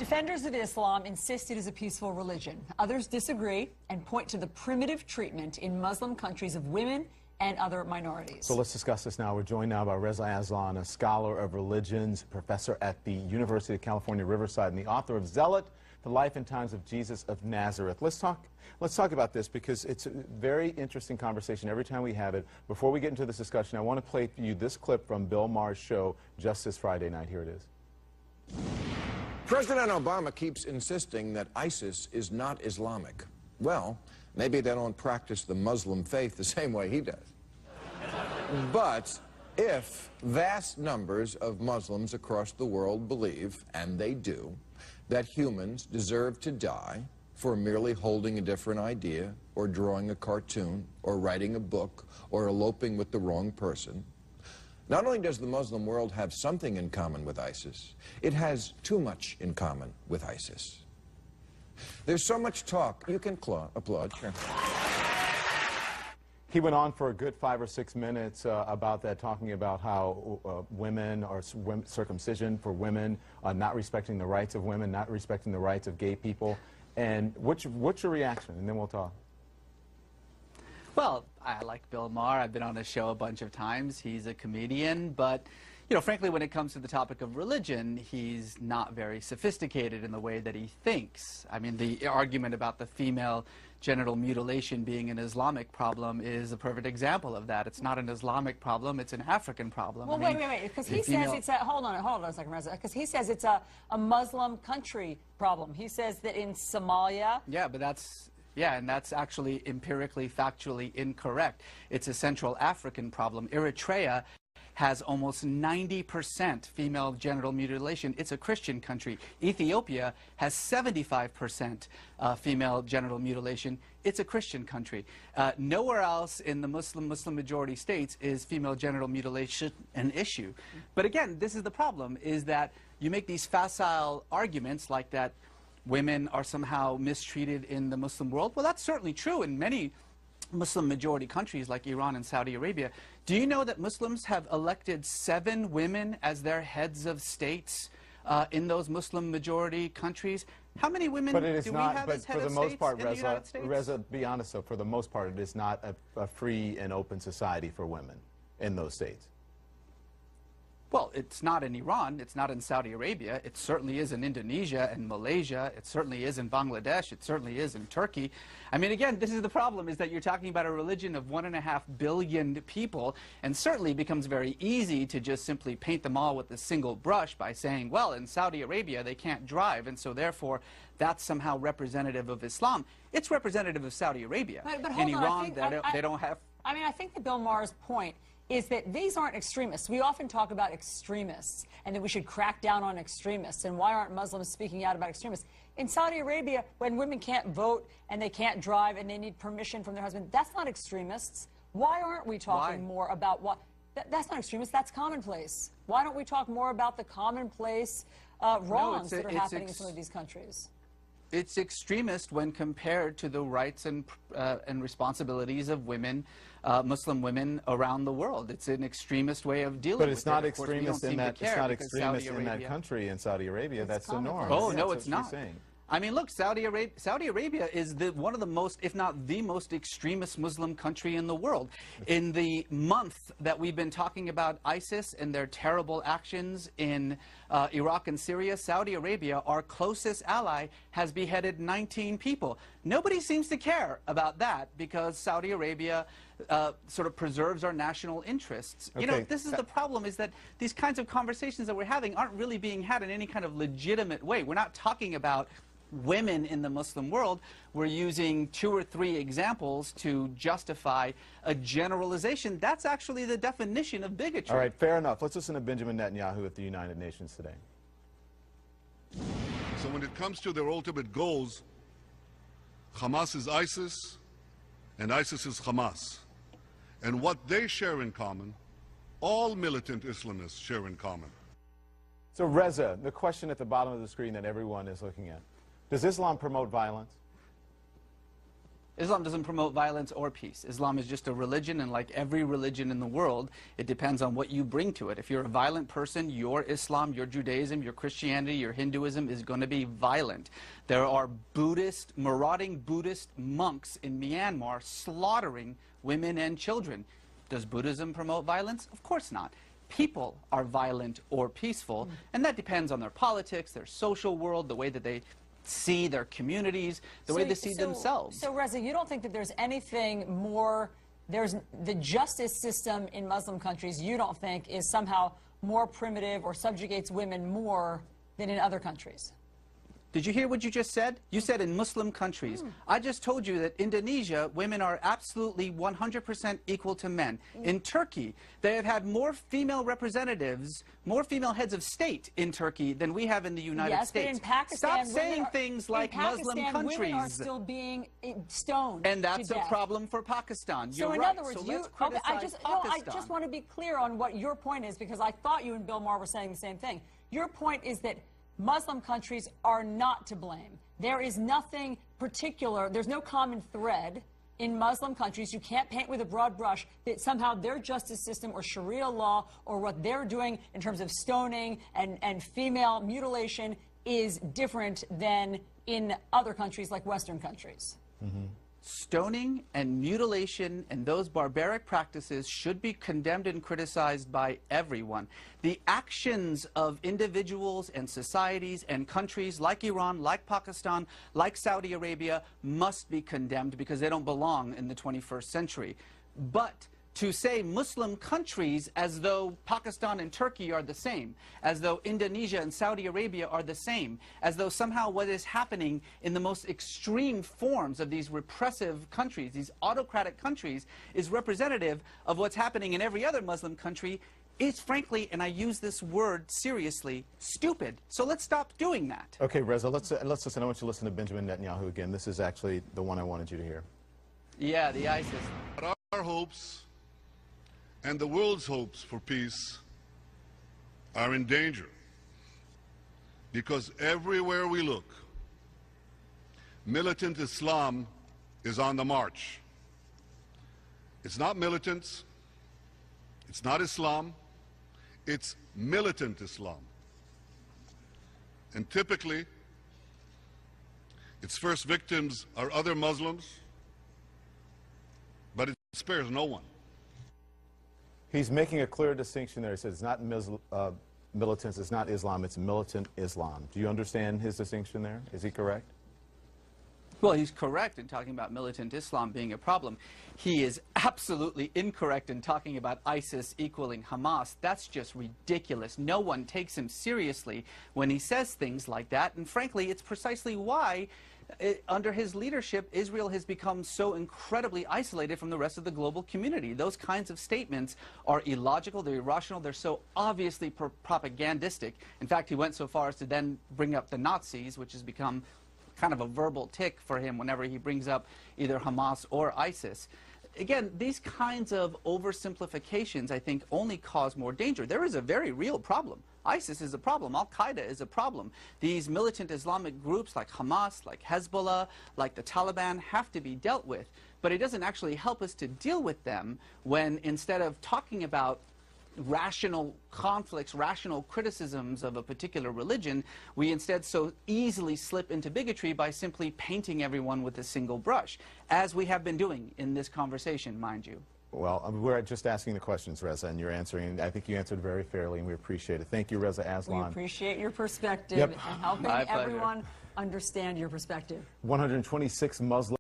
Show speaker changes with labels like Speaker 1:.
Speaker 1: Defenders of Islam insist it is a peaceful religion. Others disagree and point to the primitive treatment in Muslim countries of women and other minorities.
Speaker 2: So let's discuss this now. We're joined now by Reza Aslan, a scholar of religions, professor at the University of California, Riverside, and the author of Zealot, The Life and Times of Jesus of Nazareth. Let's talk about this because it's a very interesting conversation every time we have it. Before we get into this discussion, I want to play for you this clip from Bill Maher's show just this Friday night. Here it is.
Speaker 3: President Obama keeps insisting that ISIS is not Islamic. Well, maybe they don't practice the Muslim faith the same way he does. But if vast numbers of Muslims across the world believe, and they do, that humans deserve to die for merely holding a different idea, or drawing a cartoon, or writing a book, or eloping with the wrong person, not only does the Muslim world have something in common with ISIS, it has too much in common with ISIS. There's so much talk. You can applaud, sure.
Speaker 2: He went on for a good 5 or 6 minutes about that, talking about how women or circumcision for women, not respecting the rights of women, not respecting the rights of gay people. And what's your reaction? And then we'll talk.
Speaker 4: Well, I like Bill Maher. I've been on his show a bunch of times. He's a comedian, but, you know, frankly, when it comes to the topic of religion, he's not very sophisticated in the way that he thinks. I mean, the argument about the female genital mutilation being an Islamic problem is a perfect example of that. It's not an Islamic problem, it's an African problem.
Speaker 1: Well, wait, because he says it's a, hold on a second, Reza, because he says it's a Muslim country problem. He says that in Somalia...
Speaker 4: Yeah, but that's... Yeah, and that's actually empirically, factually incorrect. It's a Central African problem. Eritrea has almost 90% female genital mutilation. It's a Christian country. Ethiopia has 75% female genital mutilation. It's a Christian country. Nowhere else in the Muslim majority states is female genital mutilation an issue. But again, this is the problem, is that you make these facile arguments like that women are somehow mistreated in the Muslim world. Well, that's certainly true in many Muslim majority countries like Iran and Saudi Arabia. Do you know that Muslims have elected 7 women as their heads of states in those Muslim majority countries? How many women do we have as head of states in the United States?
Speaker 2: Reza, be honest though, for the most part, it is not a free and open society for women in those states.
Speaker 4: Well, it's not in Iran, it's not in Saudi Arabia, it certainly is in Indonesia and Malaysia, it certainly is in Bangladesh, it certainly is in Turkey. I mean, again, this is the problem, is that you're talking about a religion of 1.5 billion people, and certainly it becomes very easy to just simply paint them all with a single brush by saying, well, in Saudi Arabia they can't drive, and so therefore that's somehow representative of Islam. It's representative of Saudi Arabia.
Speaker 1: But
Speaker 4: in Iran, they don't have...
Speaker 1: I mean, I think that Bill Maher's point is that these aren't extremists. We often talk about extremists and that we should crack down on extremists, and why aren't Muslims speaking out about extremists? In Saudi Arabia, when women can't vote and they can't drive and they need permission from their husband, that's not extremists. Why aren't we talking more about what... That's not extremist, that's commonplace. Why don't we talk more about the commonplace wrongs that are happening in some of these countries?
Speaker 4: It's extremist when compared to the rights and responsibilities of women, Muslim women around the world. It's an extremist way of dealing with it.
Speaker 2: But it's not extremist in that. It's not extremist in that country. In Saudi Arabia, that's the norm.
Speaker 4: Oh no, it's not. I mean, look, Saudi Arabia is one of the most, if not the most extremist Muslim country in the world. In the month that we've been talking about ISIS and their terrible actions in Iraq and Syria, Saudi Arabia, our closest ally, has beheaded 19 people. Nobody seems to care about that because Saudi Arabia sort of preserves our national interests. Okay. You know, this is the problem, is that these kinds of conversations that we're having aren't really being had in any kind of legitimate way. We're not talking about women in the Muslim world. We're using 2 or 3 examples to justify a generalization. That's actually the definition of bigotry.
Speaker 2: All right, fair enough. Let's listen to Benjamin Netanyahu at the United Nations today.
Speaker 5: So when it comes to their ultimate goals, Hamas is ISIS and ISIS is Hamas. And what they share in common, all militant Islamists share in common.
Speaker 2: So Reza, the question at the bottom of the screen that everyone is looking at: does Islam promote violence?
Speaker 4: Islam doesn't promote violence or peace. Islam is just a religion, and like every religion in the world, it depends on what you bring to it. If you're a violent person, your Islam, your Judaism, your Christianity, your Hinduism is going to be violent. There are marauding Buddhist monks in Myanmar slaughtering women and children. Does Buddhism promote violence? Of course not. People are violent or peaceful, and that depends on their politics, their social world, the way that they see their communities, the way they see themselves.
Speaker 1: So, Reza, you don't think that there's anything more, there's the justice system in Muslim countries, you don't think is somehow more primitive or subjugates women more than in other countries?
Speaker 4: Did you hear what you just said? You said in Muslim countries. I just told you that Indonesia, women are absolutely 100% equal to men. In Turkey, they have had more female representatives, more female heads of state in Turkey than we have in the United States.
Speaker 1: But in Pakistan,
Speaker 4: stop saying things like Muslim countries.
Speaker 1: Women are still being stoned.
Speaker 4: And that's a problem for Pakistan. You're
Speaker 1: so in
Speaker 4: right.
Speaker 1: other words,
Speaker 4: I
Speaker 1: just want to be clear on what your point is, because I thought you and Bill Maher were saying the same thing. Your point is that Muslim countries are not to blame. There is nothing particular, there's no common thread in Muslim countries. You can't paint with a broad brush that somehow their justice system or Sharia law or what they're doing in terms of stoning and female mutilation is different than in other countries like Western countries.
Speaker 4: Stoning and mutilation and those barbaric practices should be condemned and criticized by everyone. The actions of individuals and societies and countries like Iran, like Pakistan, like Saudi Arabia must be condemned because they don't belong in the 21st century. But to say Muslim countries as though Pakistan and Turkey are the same, as though Indonesia and Saudi Arabia are the same, as though somehow what is happening in the most extreme forms of these repressive countries, these autocratic countries, is representative of what's happening in every other Muslim country, is frankly, and I use this word seriously, stupid. So let's stop doing that.
Speaker 2: Okay, Reza, let's listen. I want you to listen to Benjamin Netanyahu again. This is actually the one I wanted you to hear.
Speaker 4: Yeah, the ISIS.
Speaker 5: But our hopes and the world's hopes for peace are in danger, because everywhere we look, militant Islam is on the march. It's not militants, it's not Islam, it's militant Islam. And typically, its first victims are other Muslims, but it spares no one.
Speaker 2: He's making a clear distinction there. He says it's not militants, it's not Islam, it's militant Islam. Do you understand his distinction there? Is he correct?
Speaker 4: Well, he's correct in talking about militant Islam being a problem. He is absolutely incorrect in talking about ISIS equaling Hamas. That's just ridiculous. No one takes him seriously when he says things like that. And frankly, it's precisely why under his leadership, Israel has become so incredibly isolated from the rest of the global community. Those kinds of statements are illogical, they're irrational, they're so obviously propagandistic. In fact, he went so far as to then bring up the Nazis, which has become kind of a verbal tick for him whenever he brings up either Hamas or ISIS. Again, these kinds of oversimplifications, I think, only cause more danger. There is a very real problem. ISIS is a problem. Al-Qaeda is a problem. These militant Islamic groups like Hamas, like Hezbollah, like the Taliban have to be dealt with. But it doesn't actually help us to deal with them when instead of talking about rational conflicts, rational criticisms of a particular religion, we instead so easily slip into bigotry by simply painting everyone with a single brush, as we have been doing in this conversation, mind you.
Speaker 2: Well, we're just asking the questions, Reza, and you're answering. I think you answered very fairly, and we appreciate it. Thank you, Reza Aslan.
Speaker 1: We appreciate your perspective and helping everyone understand your perspective.
Speaker 2: 126 Muslims